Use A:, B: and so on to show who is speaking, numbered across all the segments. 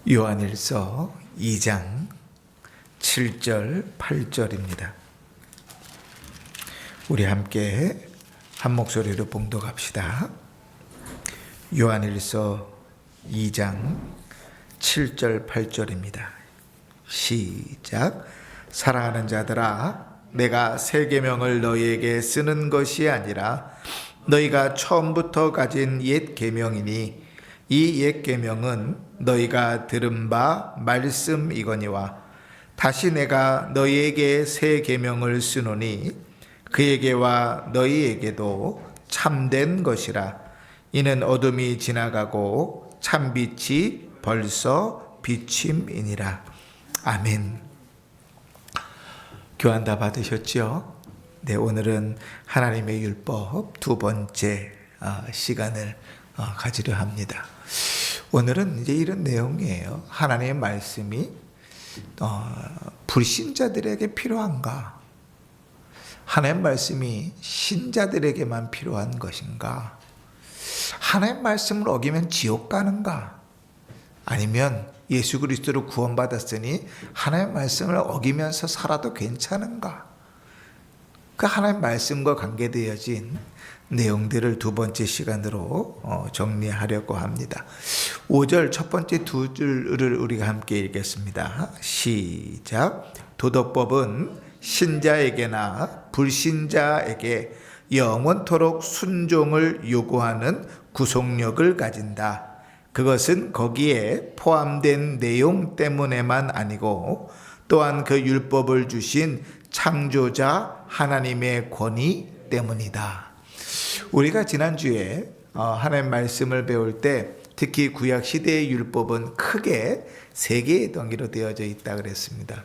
A: 요한일서 2장 7절 8절입니다. 우리 함께 한 목소리로 봉독합시다. 요한일서 2장 7절 8절입니다. 시작. 사랑하는 자들아, 내가 새 계명을 너희에게 쓰는 것이 아니라 너희가 처음부터 가진 옛 계명이니 이 옛 계명은 너희가 들은 바 말씀이거니와 다시 내가 너희에게 새 계명을 쓰노니 그에게와 너희에게도 참된 것이라. 이는 어둠이 지나가고 참빛이 벌써 비침이니라. 아멘. 교환 다 받으셨죠? 네, 오늘은 하나님의 율법 두 번째 시간을 가지려 합니다. 오늘은 이제 이런 내용이에요. 하나님의 말씀이 불신자들에게 필요한가? 하나님의 말씀이 신자들에게만 필요한 것인가? 하나님의 말씀을 어기면 지옥 가는가? 아니면 예수 그리스도로 구원받았으니 하나님의 말씀을 어기면서 살아도 괜찮은가? 그 하나님의 말씀과 관계되어진 내용들을 두 번째 시간으로 정리하려고 합니다. 5절 첫 번째 두 줄을 우리가 함께 읽겠습니다. 시작. 도덕법은 신자에게나 불신자에게 영원토록 순종을 요구하는 구속력을 가진다. 그것은 거기에 포함된 내용 때문에만 아니고 또한 그 율법을 주신 창조자 하나님의 권위 때문이다. 우리가 지난주에 하나님의 말씀을 배울 때 특히 구약 시대의 율법은 크게 세 개의 덩이로 되어져 있다 그랬습니다.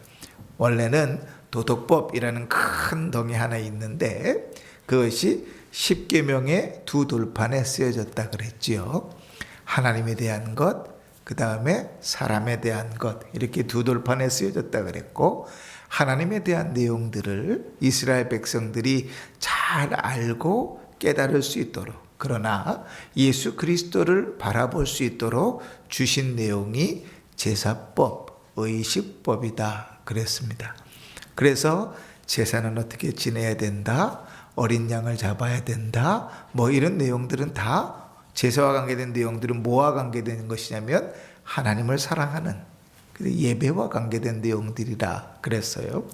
A: 원래는 도덕법이라는 큰 덩이 하나 있는데 그것이 십계명의 두 돌판에 쓰여졌다 그랬지요. 하나님에 대한 것, 그 다음에 사람에 대한 것, 이렇게 두 돌판에 쓰여졌다 그랬고, 하나님에 대한 내용들을 이스라엘 백성들이 잘 알고 깨달을 수 있도록, 그러나 예수 그리스도를 바라볼 수 있도록 주신 내용이 제사법, 의식법이다 그랬습니다. 그래서 제사는 어떻게 지내야 된다, 어린 양을 잡아야 된다, 뭐 이런 내용들은 다 제사와 관계된 내용들은 뭐와 관계된 것이냐면 하나님을 사랑하는 예배와 관계된 내용들이라 그랬어요.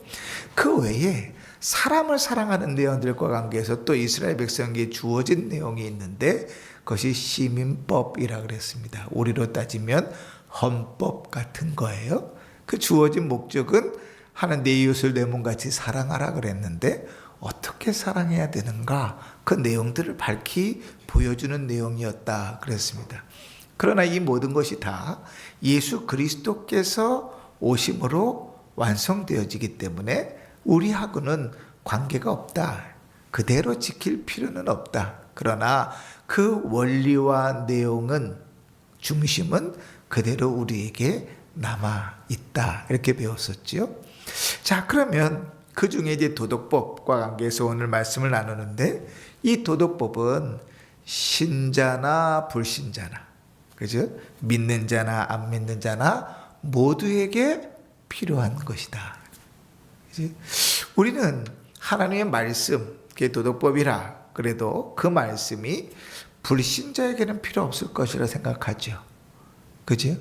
A: 그 외에 사람을 사랑하는 내용들과 관계해서 또 이스라엘 백성에게 주어진 내용이 있는데 그것이 시민법이라 그랬습니다. 우리로 따지면 헌법 같은 거예요. 그 주어진 목적은 하나님 내 이웃을 내 몸같이 사랑하라 그랬는데 어떻게 사랑해야 되는가? 그 내용들을 밝히 보여주는 내용이었다 그랬습니다. 그러나 이 모든 것이 다 예수 그리스도께서 오심으로 완성되어지기 때문에 우리하고는 관계가 없다. 그대로 지킬 필요는 없다. 그러나 그 원리와 내용은, 중심은 그대로 우리에게 남아있다. 이렇게 배웠었죠. 자, 그러면 그 중에 이제 도덕법과 관계해서 오늘 말씀을 나누는데 이 도덕법은 신자나 불신자나, 그죠? 믿는 자나 안 믿는 자나 모두에게 필요한 것이다. 그치? 우리는 하나님의 말씀, 그게 도덕법이라 그래도 그 말씀이 불신자에게는 필요 없을 것이라 생각하죠. 그죠?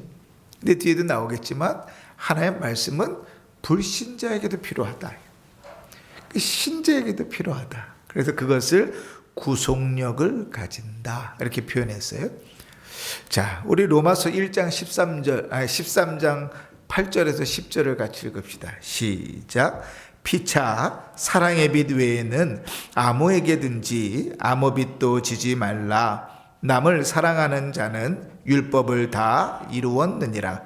A: 근데 뒤에도 나오겠지만 하나님의 말씀은 불신자에게도 필요하다. 신자에게도 필요하다. 그래서 그것을 구속력을 가진다. 이렇게 표현했어요. 자, 우리 로마서 1장 13장 8절에서 10절을 같이 읽읍시다. 시작. 피차 사랑의 빛 외에는 아무에게든지 아무 빛도 지지 말라. 남을 사랑하는 자는 율법을 다 이루었느니라.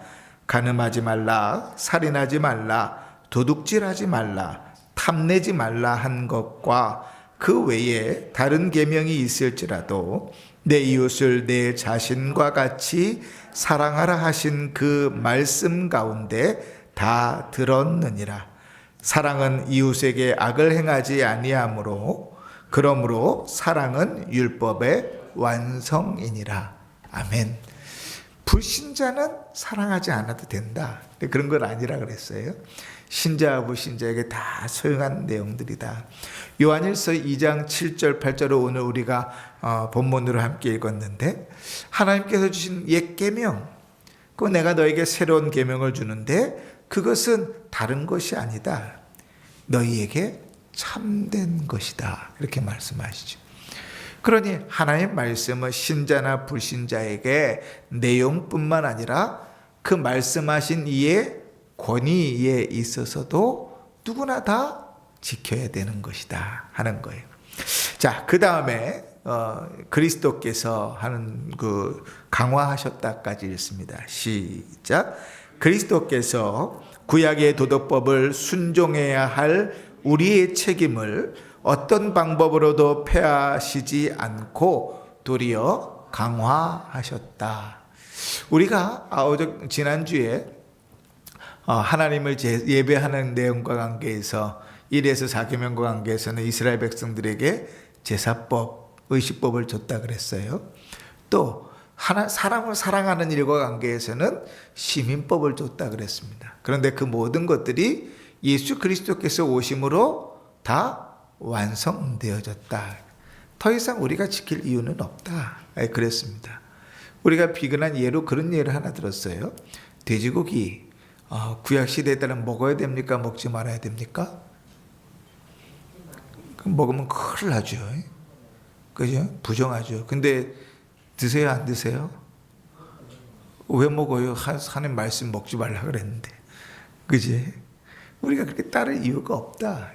A: 간음하지 말라, 살인하지 말라, 도둑질하지 말라, 탐내지 말라 한 것과 그 외에 다른 계명이 있을지라도 내 이웃을 내 자신과 같이 사랑하라 하신 그 말씀 가운데 다 들었느니라. 사랑은 이웃에게 악을 행하지 아니하므로 그러므로 사랑은 율법의 완성이니라. 아멘. 불신자는 사랑하지 않아도 된다. 그런 건 아니라 그랬어요. 신자와 불신자에게 다 소용한 내용들이다. 요한일서 2장 7절 8절을 오늘 우리가 본문으로 함께 읽었는데, 하나님께서 주신 옛 계명, 그 내가 너에게 새로운 계명을 주는데 그것은 다른 것이 아니다. 너희에게 참된 것이다. 이렇게 말씀하시죠. 그러니 하나님의 말씀은 신자나 불신자에게 내용뿐만 아니라 그 말씀하신 이의 권위에 있어서도 누구나 다 지켜야 되는 것이다 하는 거예요. 자, 그 다음에 그리스도께서 하는 그 강화하셨다까지 읽습니다. 시작. 그리스도께서 구약의 도덕법을 순종해야 할 우리의 책임을 어떤 방법으로도 폐하시지 않고 도리어 강화하셨다. 우리가 지난주에 하나님을 예배하는 내용과 관계에서 1에서 4계명과 관계에서는 이스라엘 백성들에게 제사법, 의식법을 줬다 그랬어요. 또 사람을 사랑하는 일과 관계에서는 시민법을 줬다 그랬습니다. 그런데 그 모든 것들이 예수 그리스도께서 오심으로 다 완성되어졌다. 더 이상 우리가 지킬 이유는 없다. 그랬습니다. 우리가 비근한 예로 그런 예를 하나 들었어요. 돼지고기 구약시대에 따라 먹어야 됩니까? 먹지 말아야 됩니까? 먹으면 큰일 나죠. 그죠? 부정하죠. 근데 드세요, 안 드세요? 왜 먹어요? 하나님 말씀 먹지 말라 그랬는데. 그지? 우리가 그렇게 따를 이유가 없다.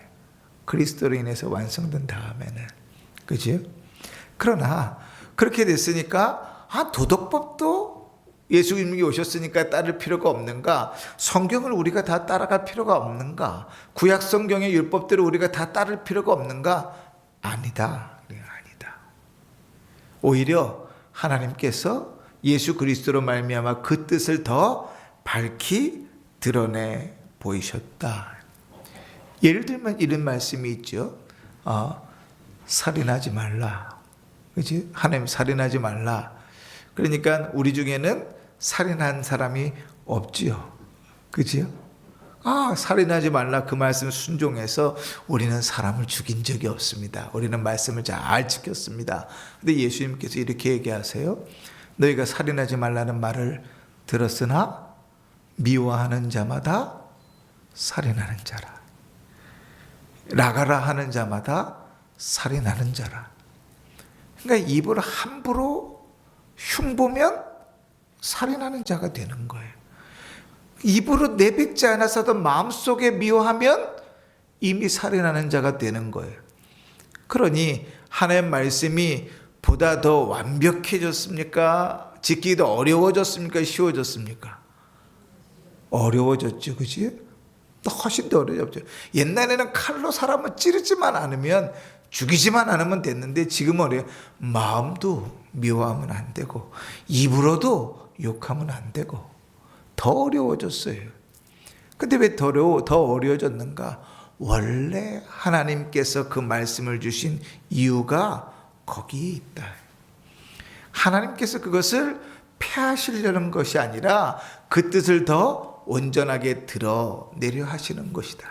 A: 그리스도로 인해서 완성된 다음에는. 그죠? 그러나 그렇게 됐으니까 도덕법도 예수님이 오셨으니까 따를 필요가 없는가? 성경을 우리가 다 따라갈 필요가 없는가? 구약 성경의 율법대로 우리가 다 따를 필요가 없는가? 아니다. 아니다. 오히려 하나님께서 예수 그리스도로 말미암아 그 뜻을 더 밝히 드러내 보이셨다. 예를 들면 이런 말씀이 있죠. 살인하지 말라. 그렇지? 하나님 살인하지 말라. 그러니까 우리 중에는 살인한 사람이 없지요. 그지요? 살인하지 말라 그 말씀 순종해서 우리는 사람을 죽인 적이 없습니다. 우리는 말씀을 잘 지켰습니다. 근데 예수님께서 이렇게 얘기하세요. 너희가 살인하지 말라는 말을 들었으나 미워하는 자마다 살인하는 자라. 나가라 하는 자마다 살인하는 자라. 그러니까 입을 함부로 흉보면 살인하는 자가 되는 거예요. 입으로 내뱉지 않아서도 마음속에 미워하면 이미 살인하는 자가 되는 거예요. 그러니 하나님의 말씀이 보다 더 완벽해졌습니까? 지키기도 어려워졌습니까? 쉬워졌습니까? 어려워졌죠. 그치? 훨씬 더 어려워졌죠. 옛날에는 칼로 사람을 찌르지만 않으면, 죽이지만 않으면 됐는데 지금은 어려워요. 마음도 미워하면 안 되고 입으로도 욕하면 안 되고 더 어려워졌어요. 근데 왜 더 어려워졌는가? 원래 하나님께서 그 말씀을 주신 이유가 거기에 있다. 하나님께서 그것을 폐하시려는 것이 아니라 그 뜻을 더 온전하게 드러내려 하시는 것이다.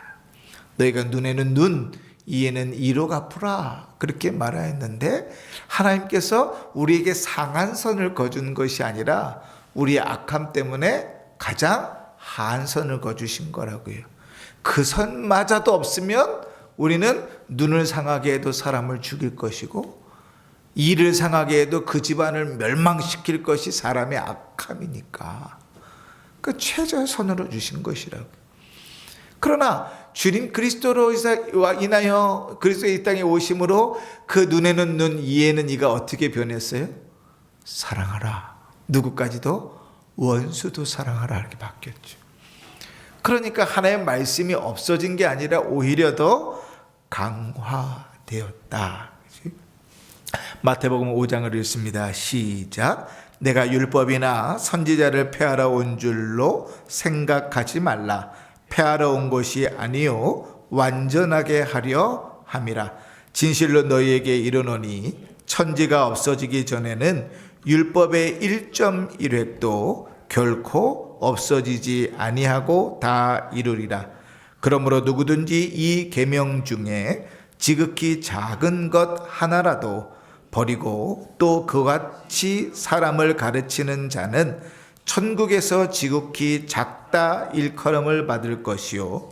A: 너희가 눈에는 눈, 이에는 이로 갚으라, 그렇게 말하였는데 하나님께서 우리에게 상한 선을 거준 것이 아니라 우리의 악함 때문에 가장 하한 선을 거주신 거라고요. 그 선마저도 없으면 우리는 눈을 상하게 해도 사람을 죽일 것이고 이를 상하게 해도 그 집안을 멸망시킬 것이 사람의 악함이니까 그 최저의 선으로 주신 것이라고. 그러나 주님 그리스도로 인하여 그리스도의 이 땅에 오심으로 그 눈에는 눈, 이에는 이가 어떻게 변했어요? 사랑하라. 누구까지도? 원수도 사랑하라. 이렇게 바뀌었죠. 그러니까 하나님의 말씀이 없어진 게 아니라 오히려 더 강화되었다. 마태복음 5장을 읽습니다. 시작. 내가 율법이나 선지자를 폐하러 온 줄로 생각하지 말라. 폐하러 온 것이 아니요 완전하게 하려 함이라. 진실로 너희에게 이르노니 천지가 없어지기 전에는 율법의 1.1획도 결코 없어지지 아니하고 다 이루리라. 그러므로 누구든지 이 계명 중에 지극히 작은 것 하나라도 버리고 또 그같이 사람을 가르치는 자는 천국에서 지극히 작다 일컬음을 받을 것이요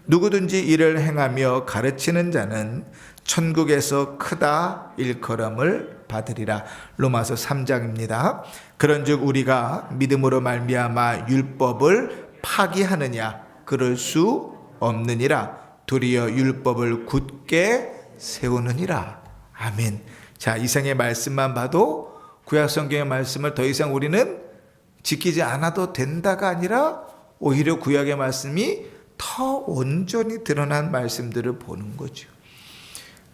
A: 누구든지 이를 행하며 가르치는 자는 천국에서 크다 일컬음을 받으리라. 로마서 3장입니다. 그런즉 우리가 믿음으로 말미암아 율법을 파기하느냐? 그럴 수 없느니라. 도리어 율법을 굳게 세우느니라. 아멘. 자, 이상의 말씀만 봐도 구약 성경의 말씀을 더 이상 우리는 지키지 않아도 된다가 아니라 오히려 구약의 말씀이 더 온전히 드러난 말씀들을 보는 거죠.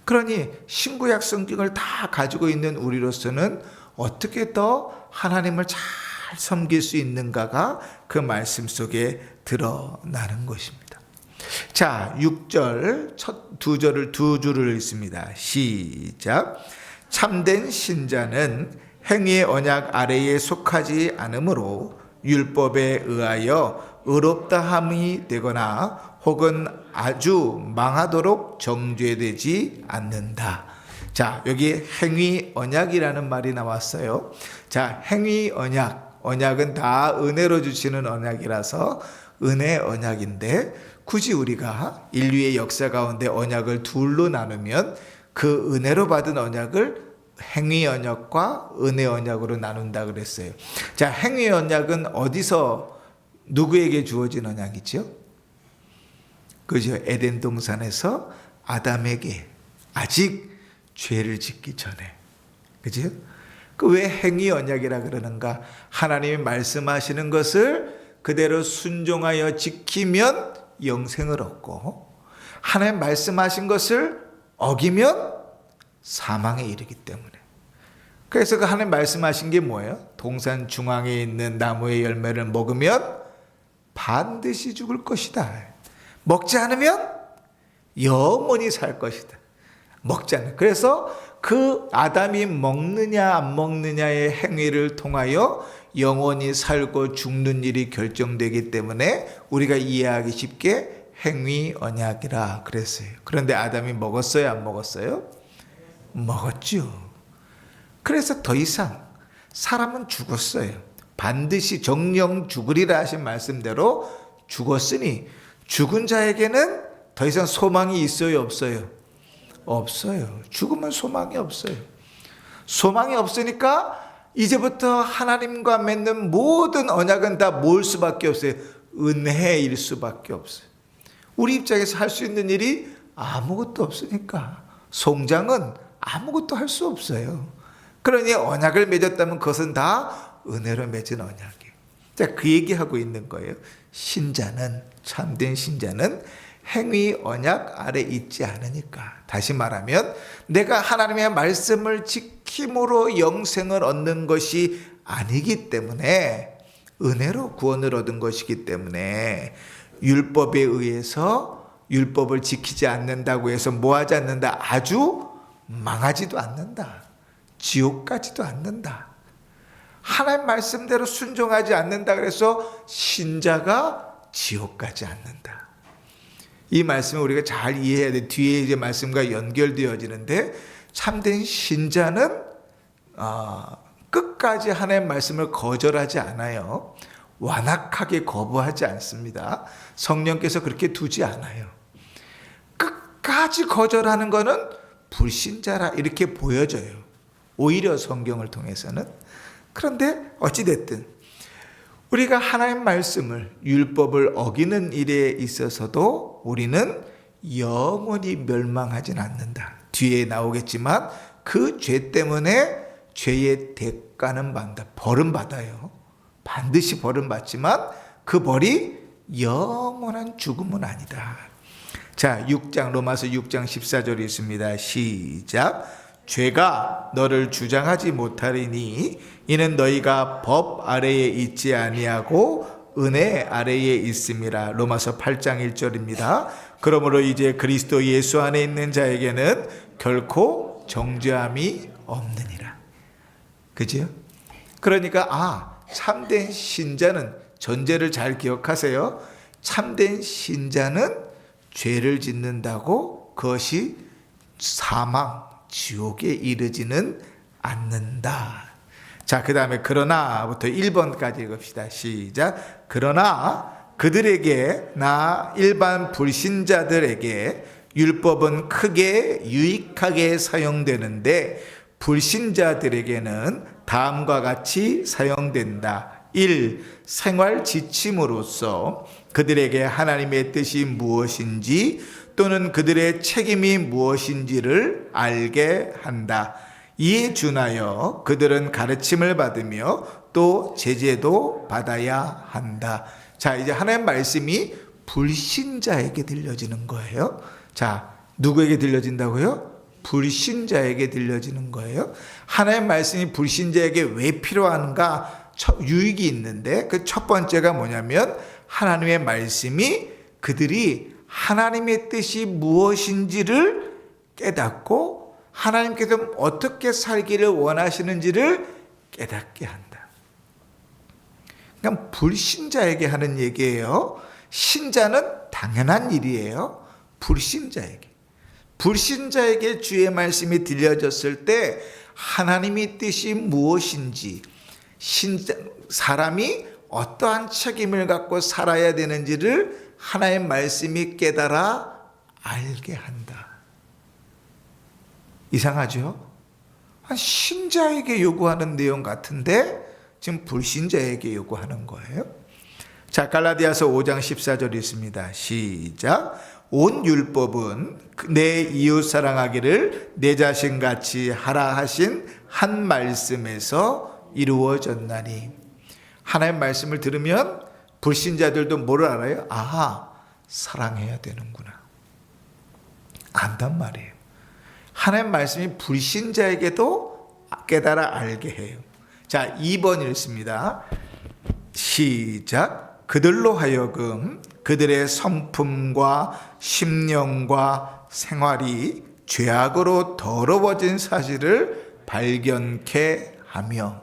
A: 그러니 신구약 성경을 다 가지고 있는 우리로서는 어떻게 더 하나님을 잘 섬길 수 있는가가 그 말씀 속에 드러나는 것입니다. 자, 6절 첫 두 절을 두 줄을 읽습니다. 시작. 참된 신자는 행위의 언약 아래에 속하지 않으므로 율법에 의하여 의롭다함이 되거나 혹은 아주 망하도록 정죄되지 않는다. 자, 여기 행위 언약이라는 말이 나왔어요. 자, 행위 언약, 언약은 다 은혜로 주시는 언약이라서 은혜 언약인데 굳이 우리가 인류의 역사 가운데 언약을 둘로 나누면 그 은혜로 받은 언약을 행위 언약과 은혜 언약으로 나눈다 그랬어요. 자, 행위 언약은 어디서 누구에게 주어진 언약이죠? 그죠? 에덴 동산에서 아담에게 아직 죄를 짓기 전에. 그죠? 그 왜 행위 언약이라 그러는가? 하나님이 말씀하시는 것을 그대로 순종하여 지키면 영생을 얻고 하나님 말씀하신 것을 어기면 사망에 이르기 때문에. 그래서 그 하나님 말씀하신 게 뭐예요? 동산 중앙에 있는 나무의 열매를 먹으면 반드시 죽을 것이다. 먹지 않으면 영원히 살 것이다. 먹지 않으면. 그래서 그 아담이 먹느냐 안 먹느냐의 행위를 통하여 영원히 살고 죽는 일이 결정되기 때문에 우리가 이해하기 쉽게 행위 언약이라 그랬어요. 그런데 아담이 먹었어요, 안 먹었어요? 먹었죠. 그래서 더 이상 사람은 죽었어요. 반드시 정령 죽으리라 하신 말씀대로 죽었으니 죽은 자에게는 더 이상 소망이 있어요, 없어요? 없어요. 죽으면 소망이 없어요. 소망이 없으니까 이제부터 하나님과 맺는 모든 언약은 다 뭘 수밖에 없어요? 은혜일 수밖에 없어요. 우리 입장에서 할 수 있는 일이 아무것도 없으니까 송장은 아무것도 할 수 없어요. 그러니 언약을 맺었다면 그것은 다 은혜로 맺은 언약이에요. 자, 그 얘기하고 있는 거예요. 신자는, 참된 신자는 행위 언약 아래 있지 않으니까. 다시 말하면 내가 하나님의 말씀을 지킴으로 영생을 얻는 것이 아니기 때문에, 은혜로 구원을 얻은 것이기 때문에 율법에 의해서 율법을 지키지 않는다고 해서 뭐하지 않는다? 아주 망하지도 않는다. 지옥 가지도 않는다. 하나님 말씀대로 순종하지 않는다 그래서 신자가 지옥 가지 않는다. 이 말씀을 우리가 잘 이해해야 돼. 뒤에 이제 말씀과 연결되어지는데 참된 신자는 끝까지 하나님의 말씀을 거절하지 않아요. 완악하게 거부하지 않습니다. 성령께서 그렇게 두지 않아요. 끝까지 거절하는 것은 불신자라 이렇게 보여져요. 오히려 성경을 통해서는. 그런데 어찌됐든 우리가 하나님의 말씀을, 율법을 어기는 일에 있어서도 우리는 영원히 멸망하진 않는다. 뒤에 나오겠지만 그 죄 때문에 죄의 대가는 받는다. 벌은 받아요. 반드시 벌은 받지만 그 벌이 영원한 죽음은 아니다. 자, 6장 로마서 6장 14절이 있습니다. 시작. 죄가 너를 주장하지 못하리니 이는 너희가 법 아래에 있지 아니하고 은혜 아래에 있음이라. 로마서 8장 1절입니다. 그러므로 이제 그리스도 예수 안에 있는 자에게는 결코 정죄함이 없느니라. 그죠? 그러니까 참된 신자는, 전제를 잘 기억하세요. 참된 신자는 죄를 짓는다고 그것이 사망, 지옥에 이르지는 않는다. 자, 그 다음에 그러나부터 1번까지 읽읍시다. 시작. 그러나 그들에게, 나 일반 불신자들에게 율법은 크게 유익하게 사용되는데 불신자들에게는 다음과 같이 사용된다. 1. 생활 지침으로서 그들에게 하나님의 뜻이 무엇인지 또는 그들의 책임이 무엇인지를 알게 한다. 이에 준하여 그들은 가르침을 받으며 또 제재도 받아야 한다. 자, 이제 하나님의 말씀이 불신자에게 들려지는 거예요. 자, 누구에게 들려진다고요? 불신자에게 들려지는 거예요. 하나님의 말씀이 불신자에게 왜 필요한가? 유익이 있는데 그 첫 번째가 뭐냐면 하나님의 말씀이 그들이 하나님의 뜻이 무엇인지를 깨닫고 하나님께서 어떻게 살기를 원하시는지를 깨닫게 한다. 그러니까 불신자에게 하는 얘기예요. 신자는 당연한 일이에요. 불신자에게 주의 말씀이 들려졌을 때 하나님의 뜻이 무엇인지, 사람이 어떠한 책임을 갖고 살아야 되는지를 하나님의 말씀이 깨달아 알게 한다. 이상하죠? 신자에게 요구하는 내용 같은데 지금 불신자에게 요구하는 거예요. 자, 갈라디아서 5장 14절 있습니다. 시작. 온 율법은 내 이웃 사랑하기를 내 자신같이 하라 하신 한 말씀에서 이루어졌나니. 하나님의 말씀을 들으면 불신자들도 뭐를 알아요? 사랑해야 되는구나. 안단 말이에요. 하나님의 말씀이 불신자에게도 깨달아 알게 해요. 자, 2번 읽습니다. 시작. 그들로 하여금 그들의 성품과 심령과 생활이 죄악으로 더러워진 사실을 발견케 하며.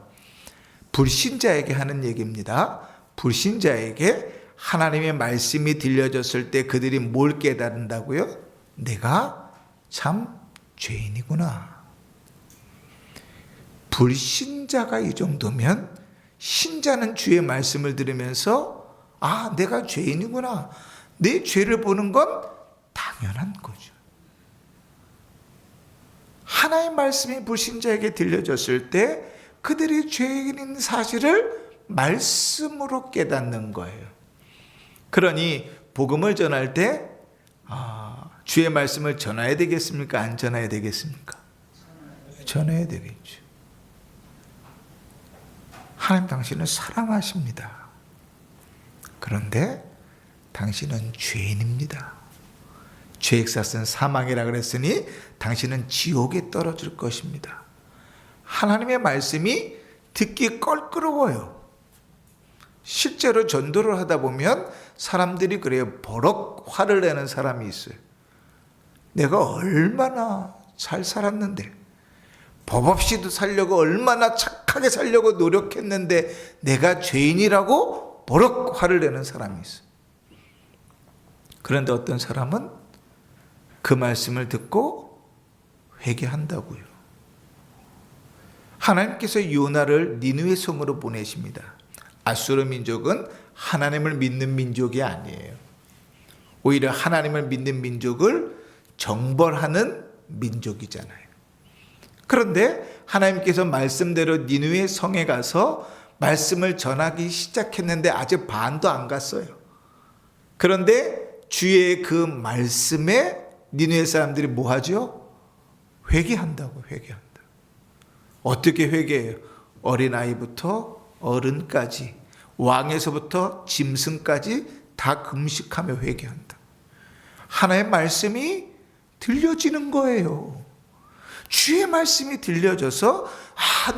A: 불신자에게 하는 얘기입니다. 불신자에게 하나님의 말씀이 들려졌을 때 그들이 뭘 깨달은다고요? 내가 참 죄인이구나. 불신자가 이 정도면 신자는 주의 말씀을 들으면서 내가 죄인이구나. 내 죄를 보는 건 당연한 거죠. 하나님의 말씀이 불신자에게 들려졌을 때 그들이 죄인인 사실을 말씀으로 깨닫는 거예요. 그러니 복음을 전할 때 주의 말씀을 전해야 되겠습니까? 안 전해야 되겠습니까? 전해야 되겠죠. 하나님 당신은 사랑하십니다. 그런데 당신은 죄인입니다. 죄의 삭은 사망이라 그랬으니 당신은 지옥에 떨어질 것입니다. 하나님의 말씀이 듣기 껄끄러워요. 실제로 전도를 하다 보면 사람들이 그래요. 버럭 화를 내는 사람이 있어요. 내가 얼마나 잘 살았는데, 법 없이도 살려고 얼마나 착하게 살려고 노력했는데 내가 죄인이라고 버럭 화를 내는 사람이 있어요. 그런데 어떤 사람은 그 말씀을 듣고 회개한다고요. 하나님께서 요나를 니느웨 성으로 보내십니다. 아수르 민족은 하나님을 믿는 민족이 아니에요. 오히려 하나님을 믿는 민족을 정벌하는 민족이잖아요. 그런데 하나님께서 말씀대로 니느웨 성에 가서 말씀을 전하기 시작했는데 아직 반도 안 갔어요. 그런데 주의 그 말씀에 니느웨 사람들이 뭐 하죠? 회개한다고. 회개한다. 어떻게 회개해요? 어린아이부터 어른까지, 왕에서부터 짐승까지 다 금식하며 회개한다. 하나님의 말씀이 들려지는 거예요. 주의 말씀이 들려져서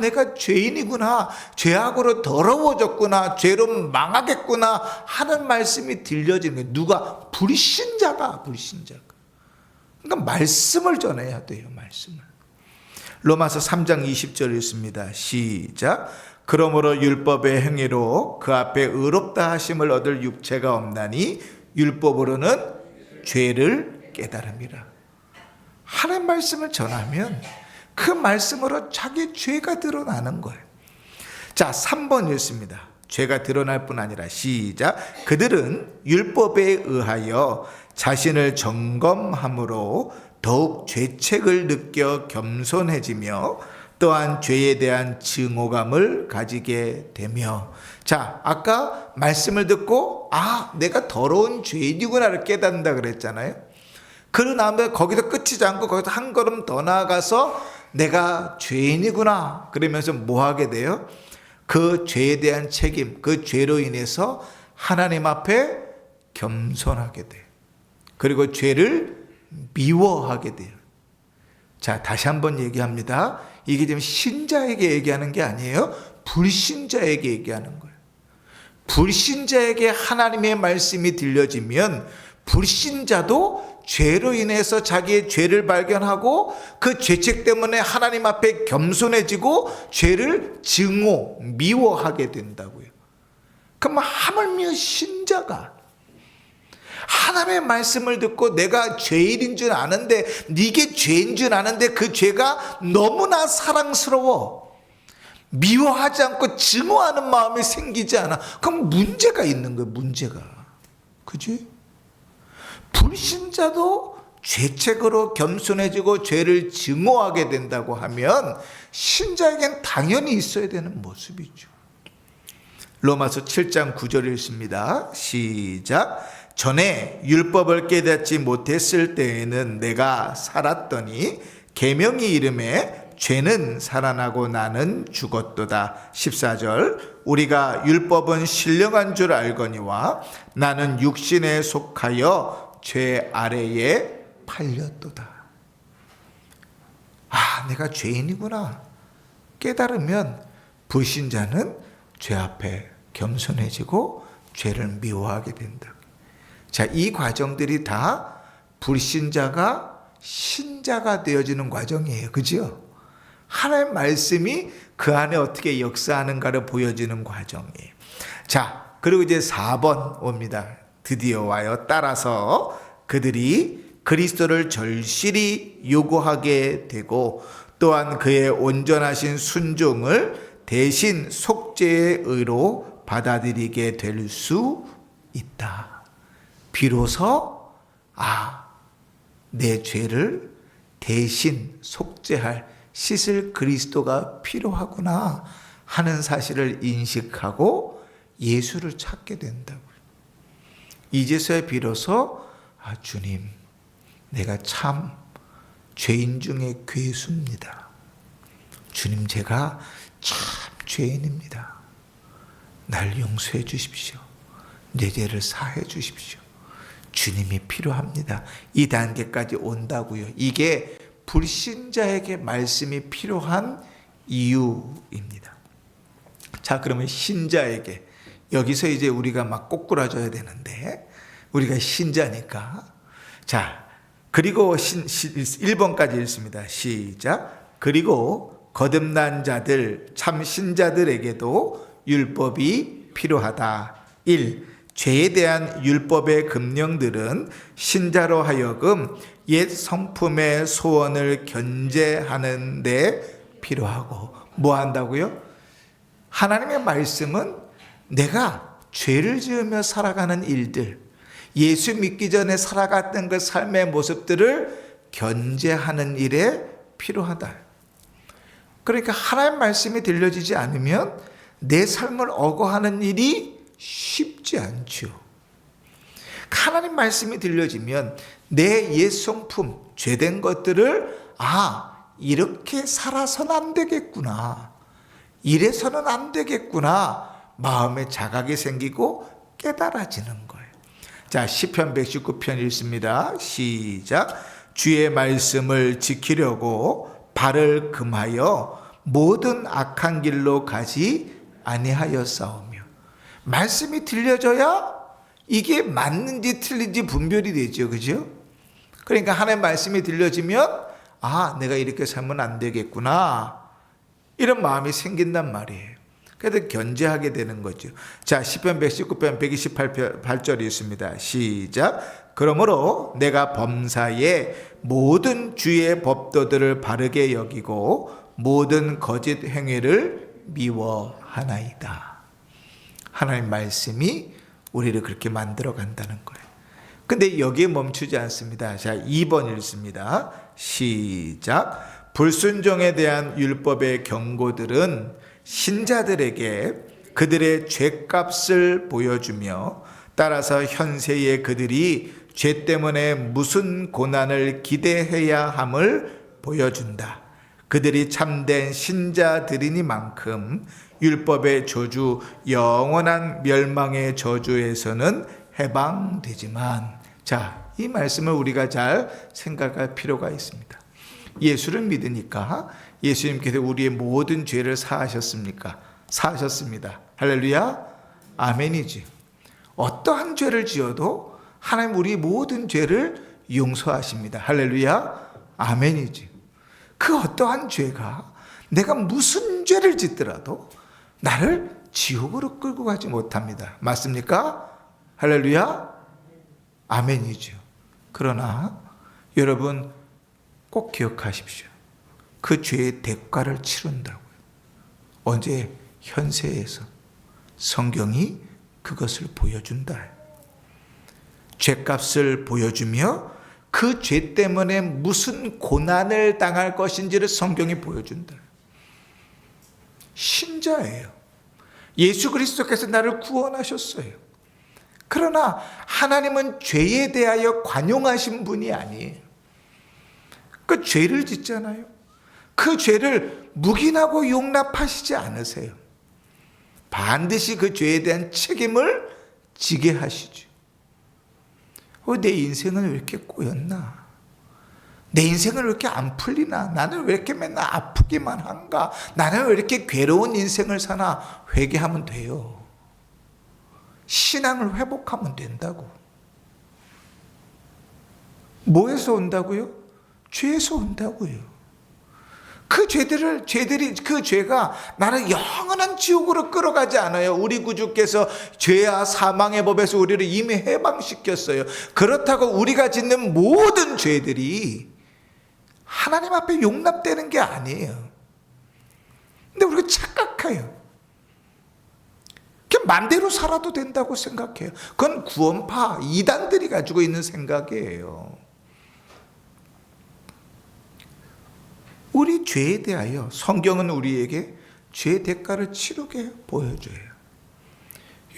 A: 내가 죄인이구나, 죄악으로 더러워졌구나, 죄로 망하겠구나 하는 말씀이 들려지는 거예요. 누가? 불신자가. 그러니까 말씀을 전해야 돼요. 말씀을. 로마서 3장 20절 읽습니다. 시작. 그러므로 율법의 행위로 그 앞에 의롭다 하심을 얻을 육체가 없나니 율법으로는 죄를 깨달음이라. 하나님 말씀을 전하면 그 말씀으로 자기 죄가 드러나는 거예요. 자, 3번 읽습니다. 죄가 드러날 뿐 아니라 시작. 그들은 율법에 의하여 자신을 점검함으로 더욱 죄책을 느껴 겸손해지며 또한 죄에 대한 증오감을 가지게 되며. 자, 아까 말씀을 듣고 내가 더러운 죄인이구나를 깨닫는다 그랬잖아요. 그러나 거기서 끝이지 않고 거기서 한 걸음 더 나아가서 내가 죄인이구나 그러면서 뭐 하게 돼요? 그 죄에 대한 책임, 그 죄로 인해서 하나님 앞에 겸손하게 돼요. 그리고 죄를 미워하게 돼요. 자, 다시 한번 얘기합니다. 이게 지금 신자에게 얘기하는 게 아니에요. 불신자에게 얘기하는 거예요. 불신자에게 하나님의 말씀이 들려지면 불신자도 죄로 인해서 자기의 죄를 발견하고 그 죄책 때문에 하나님 앞에 겸손해지고 죄를 미워하게 된다고요. 그럼 하물며 신자가 하나님의 말씀을 듣고 내가 죄인인 줄 아는데, 이게 죄인 줄 아는데 그 죄가 너무나 사랑스러워 미워하지 않고 증오하는 마음이 생기지 않아. 그럼 문제가 있는 거예요. 문제가. 그지? 불신자도 죄책으로 겸손해지고 죄를 증오하게 된다고 하면 신자에겐 당연히 있어야 되는 모습이죠. 로마서 7장 9절 읽습니다. 시작. 전에 율법을 깨닫지 못했을 때에는 내가 살았더니 계명이 이름에 죄는 살아나고 나는 죽었도다. 14절. 우리가 율법은 신령한 줄 알거니와 나는 육신에 속하여 죄 아래에 팔렸도다. 내가 죄인이구나 깨달으면 불신자는 죄 앞에 겸손해지고 죄를 미워하게 된다. 자, 이 과정들이 다 불신자가 신자가 되어지는 과정이에요. 그죠? 하나님의 말씀이 그 안에 어떻게 역사하는가를 보여주는 과정이에요. 자, 그리고 이제 4번 옵니다. 드디어 와요. 따라서 그들이 그리스도를 절실히 요구하게 되고 또한 그의 온전하신 순종을 대신 속죄의 의로 받아들이게 될 수 있다. 비로소 내 죄를 대신 속죄할 씻을 그리스도가 필요하구나 하는 사실을 인식하고 예수를 찾게 된다고요. 이제서야 비로소 주님, 내가 참 죄인 중에 괴수입니다. 주님, 제가 참 죄인입니다. 날 용서해 주십시오. 내 죄를 사해 주십시오. 주님이 필요합니다. 이 단계까지 온다고요. 이게 불신자에게 말씀이 필요한 이유입니다. 자, 그러면 신자에게 여기서 이제 우리가 막 꼬꾸라져야 되는데 우리가 신자니까. 자, 그리고 1번까지 읽습니다. 시작. 그리고 거듭난 자들 참 신자들에게도 율법이 필요하다. 1. 죄에 대한 율법의 금령들은 신자로 하여금 옛 성품의 소원을 견제하는 데 필요하고 뭐 한다고요? 하나님의 말씀은 내가 죄를 지으며 살아가는 일들, 예수 믿기 전에 살아갔던 그 삶의 모습들을 견제하는 일에 필요하다. 그러니까 하나님의 말씀이 들려지지 않으면 내 삶을 억어하는 일이 쉽지 않죠. 하나님 말씀이 들려지면 내 옛 성품, 죄된 것들을 이렇게 살아서는 안 되겠구나, 이래서는 안 되겠구나 마음에 자각이 생기고 깨달아지는 거예요. 자, 시편 119편 읽습니다. 시작. 주의 말씀을 지키려고 발을 금하여 모든 악한 길로 가지 아니하였사오며. 말씀이 들려져야 이게 맞는지 틀린지 분별이 되죠. 그죠? 그러니까 하나님의 말씀이 들려지면 내가 이렇게 살면 안 되겠구나 이런 마음이 생긴단 말이에요. 그래도 견제하게 되는 거죠. 자, 시편 119편 128절이 있습니다. 시작. 그러므로 내가 범사에 모든 주의 법도들을 바르게 여기고 모든 거짓 행위를 미워하나이다. 하나님 말씀이 우리를 그렇게 만들어 간다는 거예요. 근데 여기에 멈추지 않습니다. 자, 2번 읽습니다. 시작. 불순종에 대한 율법의 경고들은 신자들에게 그들의 죄값을 보여주며 따라서 현세에 그들이 죄 때문에 무슨 고난을 기대해야 함을 보여준다. 그들이 참된 신자들이니만큼 율법의 저주, 영원한 멸망의 저주에서는 해방되지만, 자, 이 말씀을 우리가 잘 생각할 필요가 있습니다. 예수를 믿으니까 예수님께서 우리의 모든 죄를 사하셨습니까? 사하셨습니다. 할렐루야. 아멘이지. 어떠한 죄를 지어도 하나님 우리 모든 죄를 용서하십니다. 할렐루야. 아멘이지. 그 어떠한 죄가 내가 무슨 죄를 짓더라도 나를 지옥으로 끌고 가지 못합니다. 맞습니까? 할렐루야. 아멘이죠. 그러나 여러분 꼭 기억하십시오. 그 죄의 대가를 치른다고요. 언제? 현세에서. 성경이 그것을 보여준다. 죄값을 보여주며 그 죄 때문에 무슨 고난을 당할 것인지를 성경이 보여준다. 신자예요. 예수 그리스도께서 나를 구원하셨어요. 그러나 하나님은 죄에 대하여 관용하신 분이 아니에요. 그 죄를 짓잖아요. 그 죄를 묵인하고 용납하시지 않으세요. 반드시 그 죄에 대한 책임을 지게 하시죠. 내 인생은 왜 이렇게 꼬였나? 내 인생은 왜 이렇게 안 풀리나? 나는 왜 이렇게 맨날 아프기만 한가? 나는 왜 이렇게 괴로운 인생을 사나? 회개하면 돼요. 신앙을 회복하면 된다고. 뭐에서 온다고요? 죄에서 온다고요. 그 죄가 나를 영원한 지옥으로 끌어가지 않아요. 우리 구주께서 죄와 사망의 법에서 우리를 이미 해방시켰어요. 그렇다고 우리가 짓는 모든 죄들이 하나님 앞에 용납되는 게 아니에요. 근데 우리가 착각해요. 그냥 맘대로 살아도 된다고 생각해요. 그건 구원파, 이단들이 가지고 있는 생각이에요. 우리 죄에 대하여 성경은 우리에게 죄의 대가를 치르게 보여줘요.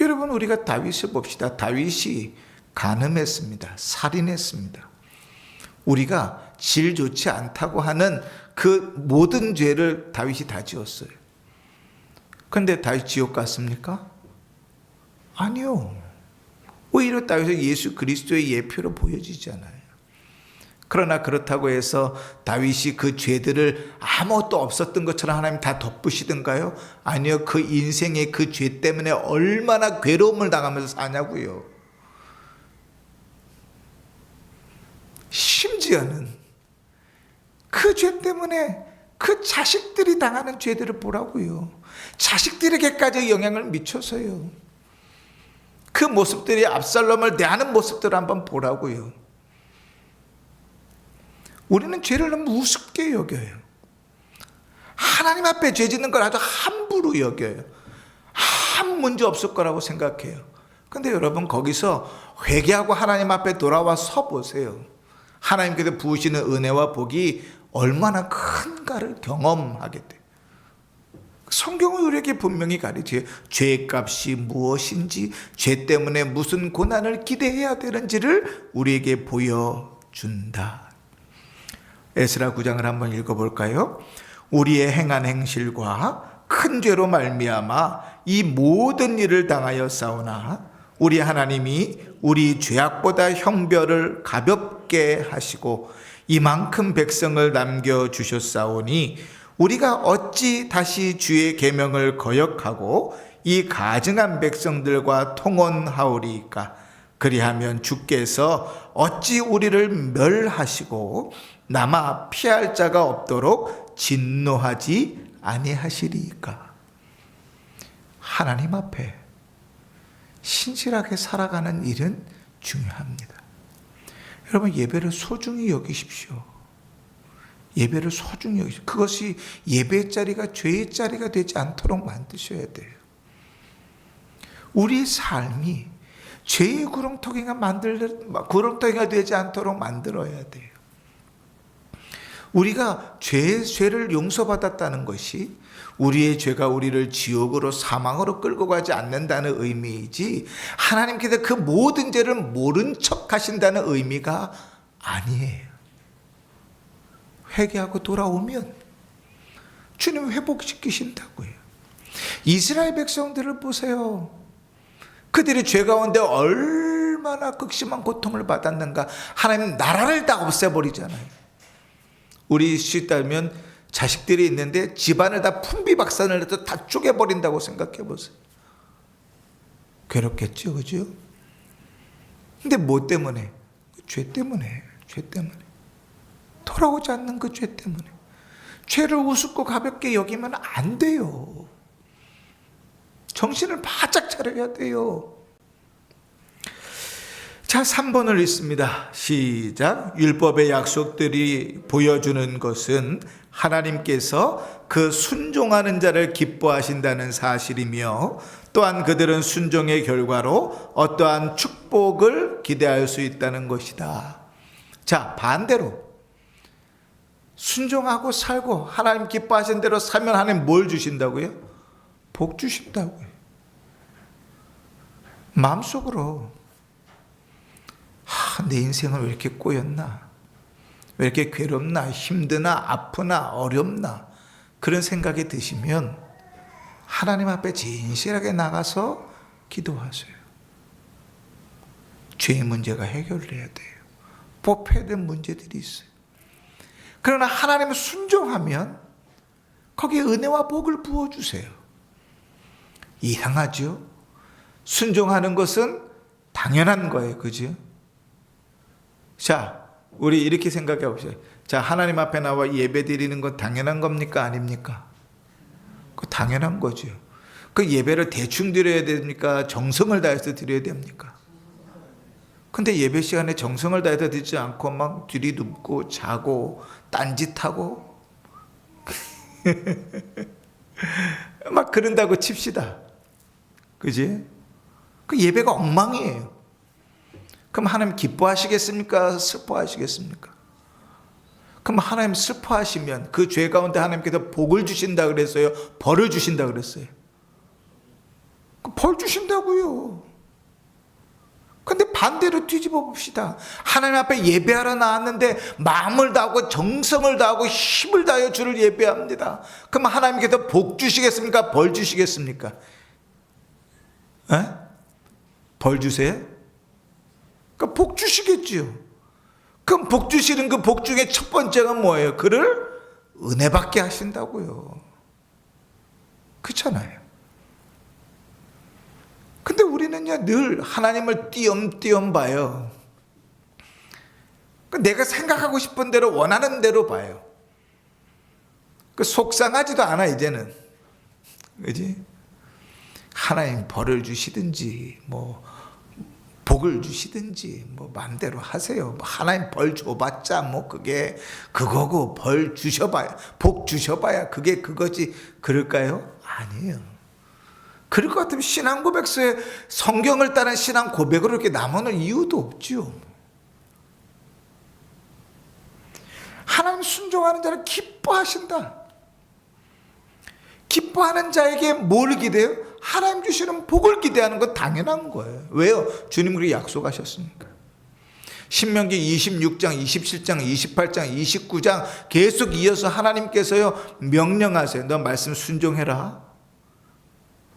A: 여러분, 우리가 다윗을 봅시다. 다윗이 간음했습니다. 살인했습니다. 우리가 질 좋지 않다고 하는 그 모든 죄를 다윗이 다 지었어요. 그런데 다윗 지옥 갔습니까? 아니요. 오히려 다윗은 예수 그리스도의 예표로 보여지잖아요. 그러나 그렇다고 해서 다윗이 그 죄들을 아무것도 없었던 것처럼 하나님 다 덮으시던가요? 아니요. 그 인생의 그 죄 때문에 얼마나 괴로움을 당하면서 사냐고요. 심지어는 그 죄 때문에 그 자식들이 당하는 죄들을 보라고요. 자식들에게까지 영향을 미쳐서요. 그 모습들이 압살롬을 대하는 모습들을 한번 보라고요. 우리는 죄를 너무 우습게 여겨요. 하나님 앞에 죄 짓는 걸 아주 함부로 여겨요. 아무 문제 없을 거라고 생각해요. 근데 여러분, 거기서 회개하고 하나님 앞에 돌아와 서 보세요. 하나님께서 부으시는 은혜와 복이 얼마나 큰가를 경험하게 돼요. 성경은 우리에게 분명히 가르쳐요. 죄값이 무엇인지, 죄 때문에 무슨 고난을 기대해야 되는지를 우리에게 보여준다. 에스라 9장을 한번 읽어볼까요? 우리의 행한 행실과 큰 죄로 말미암아 이 모든 일을 당하여 싸우나 우리 하나님이 우리 죄악보다 형벌을 가볍게 하시고 이만큼 백성을 남겨주셨사오니 우리가 어찌 다시 주의 계명을 거역하고 이 가증한 백성들과 통혼하오리이까? 그리하면 주께서 어찌 우리를 멸하시고 남아 피할 자가 없도록 진노하지 아니하시리이까? 하나님 앞에 신실하게 살아가는 일은 중요합니다. 여러분, 예배를 소중히 여기십시오. 예배를 소중히 여기십시오. 그것이 예배의 자리가 죄의 자리가 되지 않도록 만드셔야 돼요. 우리의 삶이 죄의 구렁텅이가 되지 않도록 만들어야 돼요. 우리가 죄를 용서받았다는 것이 우리의 죄가 우리를 지옥으로 사망으로 끌고 가지 않는다는 의미이지, 하나님께서 그 모든 죄를 모른 척 하신다는 의미가 아니에요. 회개하고 돌아오면 주님 회복시키신다고요. 이스라엘 백성들을 보세요. 그들이 죄 가운데 얼마나 극심한 고통을 받았는가. 하나님 나라를 다 없애버리잖아요. 우리 시다면 자식들이 있는데 집안을 다 풍비박산을 해서 다 쪼개버린다고 생각해 보세요. 괴롭겠죠, 그죠? 근데 뭐 때문에? 죄 때문에. 돌아오지 않는 그 죄 때문에. 죄를 우습고 가볍게 여기면 안 돼요. 정신을 바짝 차려야 돼요. 자, 3번을 읽습니다. 시작. 율법의 약속들이 보여주는 것은 하나님께서 그 순종하는 자를 기뻐하신다는 사실이며, 또한 그들은 순종의 결과로 어떠한 축복을 기대할 수 있다는 것이다. 자, 반대로 순종하고 살고 하나님 기뻐하신 대로 살면 하나님 뭘 주신다고요? 복 주신다고요. 마음속으로 내 인생은 왜 이렇게 꼬였나? 왜 이렇게 괴롭나? 힘드나? 아프나? 어렵나? 그런 생각이 드시면 하나님 앞에 진실하게 나가서 기도하세요. 죄의 문제가 해결돼야 돼요. 뽑혀야 될 문제들이 있어요. 그러나 하나님을 순종하면 거기에 은혜와 복을 부어주세요. 이상하죠? 순종하는 것은 당연한 거예요. 그죠? 자, 우리 이렇게 생각해 봅시다. 자, 하나님 앞에 나와 예배 드리는 건 당연한 겁니까? 아닙니까? 그 당연한 거죠. 그 예배를 대충 드려야 됩니까? 정성을 다해서 드려야 됩니까? 근데 예배 시간에 정성을 다해서 드리지 않고 막 들이눕고 자고 딴짓하고 막 그런다고 칩시다. 그지? 그 예배가 엉망이에요. 그럼 하나님 기뻐하시겠습니까? 슬퍼하시겠습니까? 그럼 하나님 슬퍼하시면 그 죄 가운데 하나님께서 복을 주신다 그랬어요? 벌을 주신다 그랬어요? 벌 주신다고요. 근데 반대로 뒤집어 봅시다. 하나님 앞에 예배하러 나왔는데 마음을 다하고 정성을 다하고 힘을 다하여 주를 예배합니다. 그럼 하나님께서 복 주시겠습니까? 벌 주시겠습니까? 에? 벌 주세요? 그러니까 복 주시겠지요. 그럼 복 주시는 그 복 중에 첫 번째가 뭐예요? 그를 은혜 받게 하신다고요. 그렇잖아요. 근데 우리는요, 늘 하나님을 띄엄띄엄 봐요. 내가 생각하고 싶은 대로 원하는 대로 봐요. 속상하지도 않아 이제는. 그지? 하나님 벌을 주시든지 뭐 복을 주시든지 뭐 마음대로 하세요. 하나님 벌 줘봤자 뭐 그게 그거고, 벌 주셔봐야, 복 주셔봐야 그게 그거지. 그럴까요? 아니에요. 그럴 것 같으면 신앙 고백서에 성경을 따른 신앙 고백으로 이렇게 남아날 이유도 없지요. 하나님 순종하는 자를 기뻐하신다. 기뻐하는 자에게 뭘 기대요? 하나님 주시는 복을 기대하는 건 당연한 거예요. 왜요? 주님 그렇게 약속하셨으니까. 신명기 26장, 27장, 28장, 29장 계속 이어서 하나님께서요 명령하세요. 너 말씀 순종해라.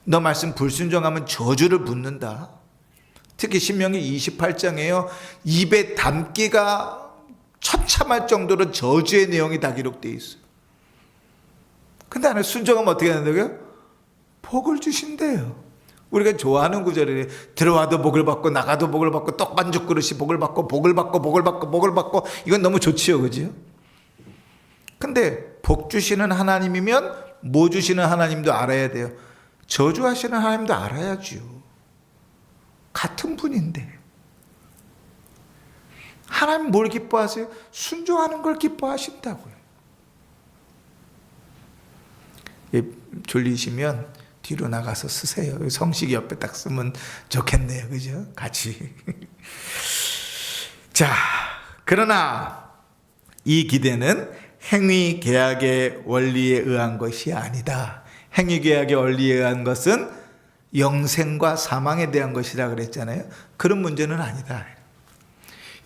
A: 너 말씀 불순종하면 저주를 붙는다. 특히 신명기 28장에요 입에 담기가 처참할 정도로 저주의 내용이 다 기록되어 있어요. 근데 하나님 순종하면 어떻게 한다고요? 복을 주신대요. 우리가 좋아하는 구절이래. 들어와도 복을 받고 나가도 복을 받고 떡반죽 그릇이 복을 받고 복을 받고 복을 받고 복을 받고. 이건 너무 좋지요, 그죠? 근데 복 주시는 하나님이면 뭐 주시는 하나님도 알아야 돼요. 저주하시는 하나님도 알아야지요. 같은 분인데. 하나님 뭘 기뻐하세요? 순종하는 걸 기뻐하신다고요. 졸리시면 뒤로 나가서 쓰세요. 성식이 옆에 딱 쓰면 좋겠네요. 그죠? 같이. 자, 그러나 이 기대는 행위 계약의 원리에 의한 것이 아니다. 행위 계약의 원리에 의한 것은 영생과 사망에 대한 것이라 그랬잖아요. 그런 문제는 아니다.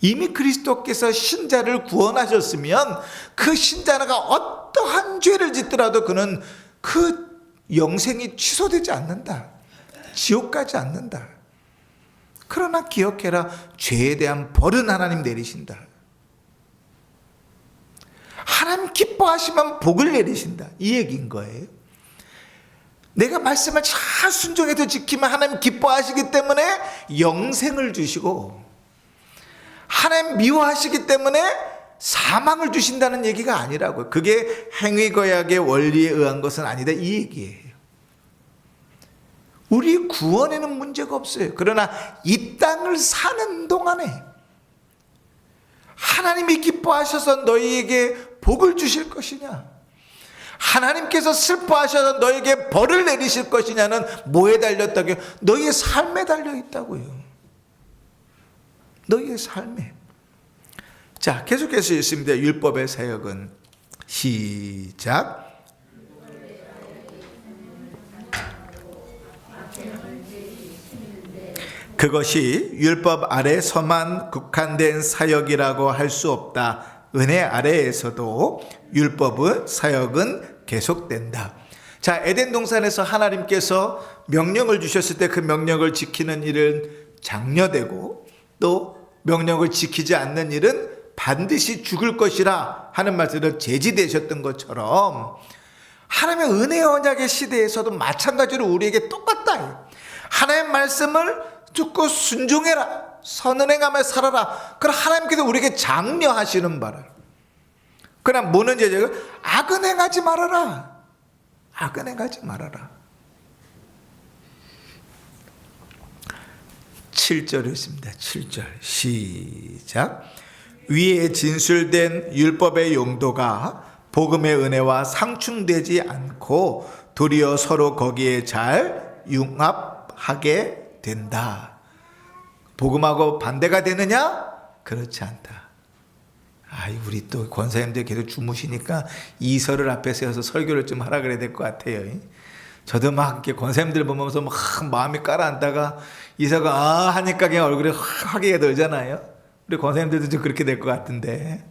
A: 이미 그리스도께서 신자를 구원하셨으면 그 신자가 어떠한 죄를 짓더라도 그는 그 영생이 취소되지 않는다. 지옥 가지 않는다. 그러나 기억해라. 죄에 대한 벌은 하나님 내리신다. 하나님 기뻐하시면 복을 내리신다. 이 얘기인 거예요. 내가 말씀을 잘 순종해서 지키면 하나님 기뻐하시기 때문에 영생을 주시고, 하나님 미워하시기 때문에 사망을 주신다는 얘기가 아니라고요. 그게 행위거약의 원리에 의한 것은 아니다, 이 얘기예요. 우리 구원에는 문제가 없어요. 그러나 이 땅을 사는 동안에 하나님이 기뻐하셔서 너희에게 복을 주실 것이냐, 하나님께서 슬퍼하셔서 너에게 벌을 내리실 것이냐는 뭐에 달렸다고요? 너희의 삶에 달려있다고요. 너희의 삶에. 자, 계속해서 읽습니다. 율법의 사역은. 시작. 그것이 율법 아래서만 국한된 사역이라고 할 수 없다. 은혜 아래에서도 율법의 사역은 계속된다. 자, 에덴 동산에서 하나님께서 명령을 주셨을 때 그 명령을 지키는 일은 장려되고, 또 명령을 지키지 않는 일은 반드시 죽을 것이라 하는 말씀으로 제지되셨던 것처럼 하나님의 은혜의 언약의 시대에서도 마찬가지로 우리에게 똑같다. 하나님의 말씀을 듣고 순종해라, 선은행하며 살아라. 그럼 하나님께서 우리에게 장려하시는 바라. 그러나 뭐는 제재가 악은 행하지 말아라. 악은 행하지 말아라. 7절 읽습니다. 7절 시작. 위에 진술된 율법의 용도가 복음의 은혜와 상충되지 않고 도리어 서로 거기에 잘 융합하게 된다. 복음하고 반대가 되느냐? 그렇지 않다. 우리 또 권사님들 계속 주무시니까 이설을 앞에 세워서 설교를 좀 하라 그래야 될 것 같아요. 저도 막 이렇게 권사님들 보면서 막 마음이 깔아앉다가 이서가 하니까 그냥 얼굴이 하게 돌잖아요. 우리 권사님들도 좀 그렇게 될 것 같은데.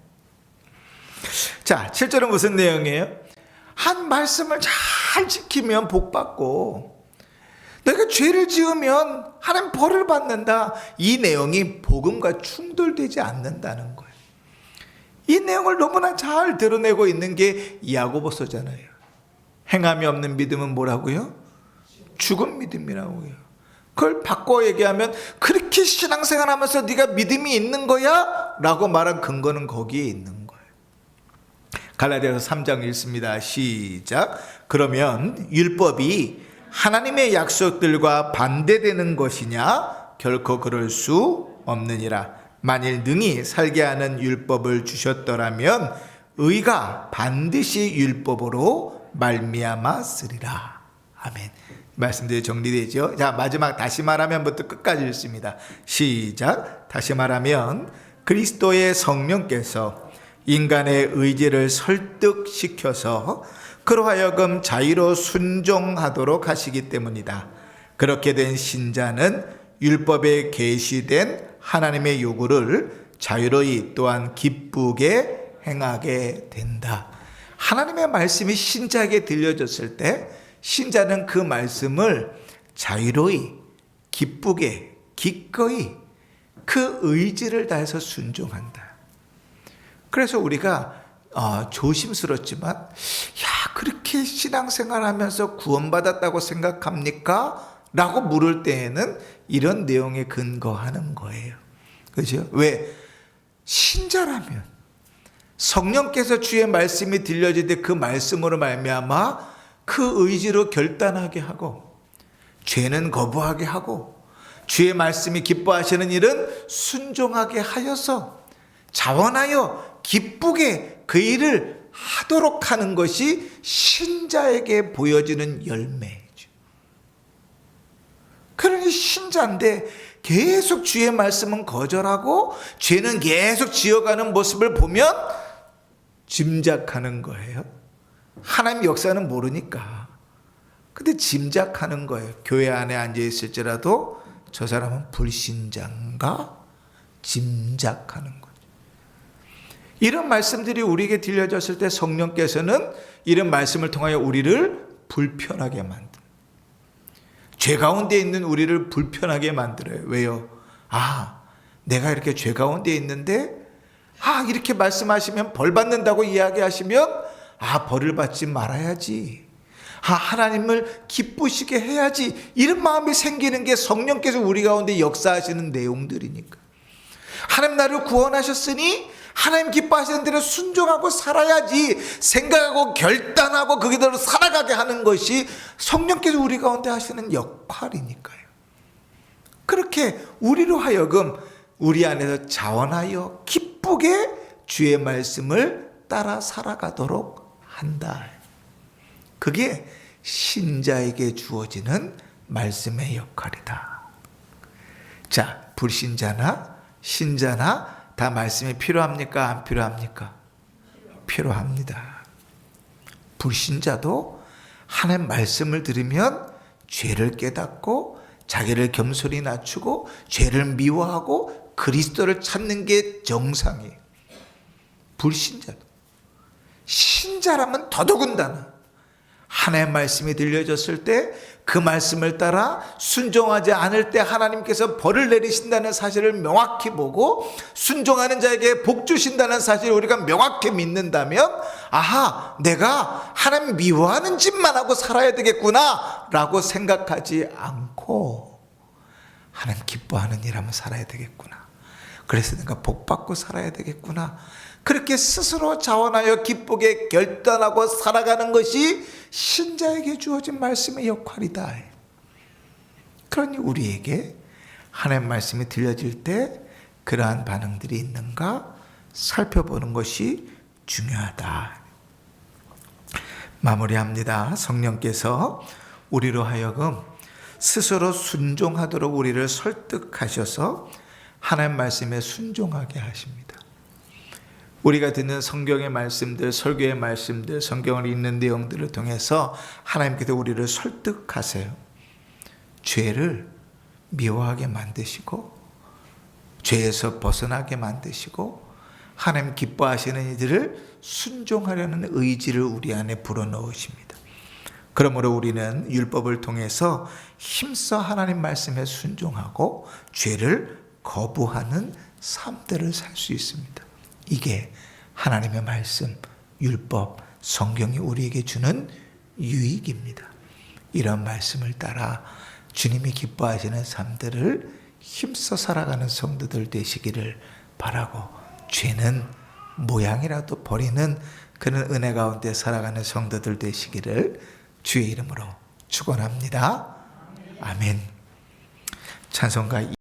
A: 자, 7절은 무슨 내용이에요? 한 말씀을 잘 지키면 복 받고, 내가 죄를 지으면 하나님 벌을 받는다. 이 내용이 복음과 충돌되지 않는다는 거예요. 이 내용을 너무나 잘 드러내고 있는 게 야고보서잖아요. 행함이 없는 믿음은 뭐라고요? 죽은 믿음이라고요. 그걸 바꿔 얘기하면 그렇게 신앙생활하면서 네가 믿음이 있는 거야? 라고 말한 근거는 거기에 있는 거예요. 갈라디아서 3장 읽습니다. 시작. 그러면 율법이 하나님의 약속들과 반대되는 것이냐? 결코 그럴 수 없느니라. 만일 능히 살게 하는 율법을 주셨더라면 의가 반드시 율법으로 말미암아 쓰리라. 아멘. 말씀들이 정리되죠. 자, 마지막 다시 말하면부터 끝까지 읽습니다. 시작. 다시 말하면 그리스도의 성령께서 인간의 의지를 설득시켜서 그로 하여금 자유로 순종하도록 하시기 때문이다. 그렇게 된 신자는 율법에 계시된 하나님의 요구를 자유로이 또한 기쁘게 행하게 된다. 하나님의 말씀이 신자에게 들려졌을 때 신자는 그 말씀을 자유로이, 기쁘게, 기꺼이 그 의지를 다해서 순종한다. 그래서 우리가 조심스럽지만 그렇게 신앙생활하면서 구원받았다고 생각합니까? 라고 물을 때에는 이런 내용에 근거하는 거예요. 그죠? 왜? 신자라면 성령께서 주의 말씀이 들려질 때 그 말씀으로 말미암아 그 의지로 결단하게 하고 죄는 거부하게 하고 주의 말씀이 기뻐하시는 일은 순종하게 하여서 자원하여 기쁘게 그 일을 하도록 하는 것이 신자에게 보여지는 열매이죠. 그러니 신자인데 계속 주의 말씀은 거절하고 죄는 계속 지어가는 모습을 보면 짐작하는 거예요. 하나님 역사는 모르니까. 근데 짐작하는 거예요. 교회 안에 앉아 있을지라도 저 사람은 불신자인가? 짐작하는 거죠. 이런 말씀들이 우리에게 들려졌을 때 성령께서는 이런 말씀을 통하여 우리를 불편하게 만듭니다. 죄 가운데 있는 우리를 불편하게 만들어요. 왜요? 내가 이렇게 죄 가운데 있는데 이렇게 말씀하시면 벌 받는다고 이야기하시면 벌을 받지 말아야지. 하나님을 기쁘시게 해야지. 이런 마음이 생기는 게 성령께서 우리 가운데 역사하시는 내용들이니까. 하나님 나를 구원하셨으니 하나님 기뻐하시는 대로 순종하고 살아야지 생각하고 결단하고 거기대로 살아가게 하는 것이 성령께서 우리 가운데 하시는 역할이니까요. 그렇게 우리로 하여금 우리 안에서 자원하여 기쁘게 주의 말씀을 따라 살아가도록 한다. 그게 신자에게 주어지는 말씀의 역할이다. 자, 불신자나 신자나 다 말씀이 필요합니까? 안 필요합니까? 필요합니다. 불신자도 하나님 말씀을 들으면 죄를 깨닫고 자기를 겸손히 낮추고 죄를 미워하고 그리스도를 찾는 게 정상이에요. 불신자도. 신자라면 더더군다나 하나님의 말씀이 들려졌을 때 그 말씀을 따라 순종하지 않을 때 하나님께서 벌을 내리신다는 사실을 명확히 보고 순종하는 자에게 복 주신다는 사실을 우리가 명확히 믿는다면 내가 하나님 미워하는 짓만 하고 살아야 되겠구나 라고 생각하지 않고 하나님 기뻐하는 일 하면 살아야 되겠구나. 그래서 내가 복 받고 살아야 되겠구나. 그렇게 스스로 자원하여 기쁘게 결단하고 살아가는 것이 신자에게 주어진 말씀의 역할이다. 그러니 우리에게 하나님 말씀이 들려질 때 그러한 반응들이 있는가 살펴보는 것이 중요하다. 마무리합니다. 성령께서 우리로 하여금 스스로 순종하도록 우리를 설득하셔서 하나님 말씀에 순종하게 하십니다. 우리가 듣는 성경의 말씀들, 설교의 말씀들, 성경을 읽는 내용들을 통해서 하나님께서 우리를 설득하세요. 죄를 미워하게 만드시고 죄에서 벗어나게 만드시고 하나님 기뻐하시는 이들을 순종하려는 의지를 우리 안에 불어넣으십니다. 그러므로 우리는 율법을 통해서 힘써 하나님 말씀에 순종하고 죄를 거부하는 삶들을 살 수 있습니다. 이게 하나님의 말씀, 율법, 성경이 우리에게 주는 유익입니다. 이런 말씀을 따라 주님이 기뻐하시는 삶들을 힘써 살아가는 성도들 되시기를 바라고 죄는 모양이라도 버리는 그런 은혜 가운데 살아가는 성도들 되시기를 주의 이름으로 축원합니다. 아멘. 찬송가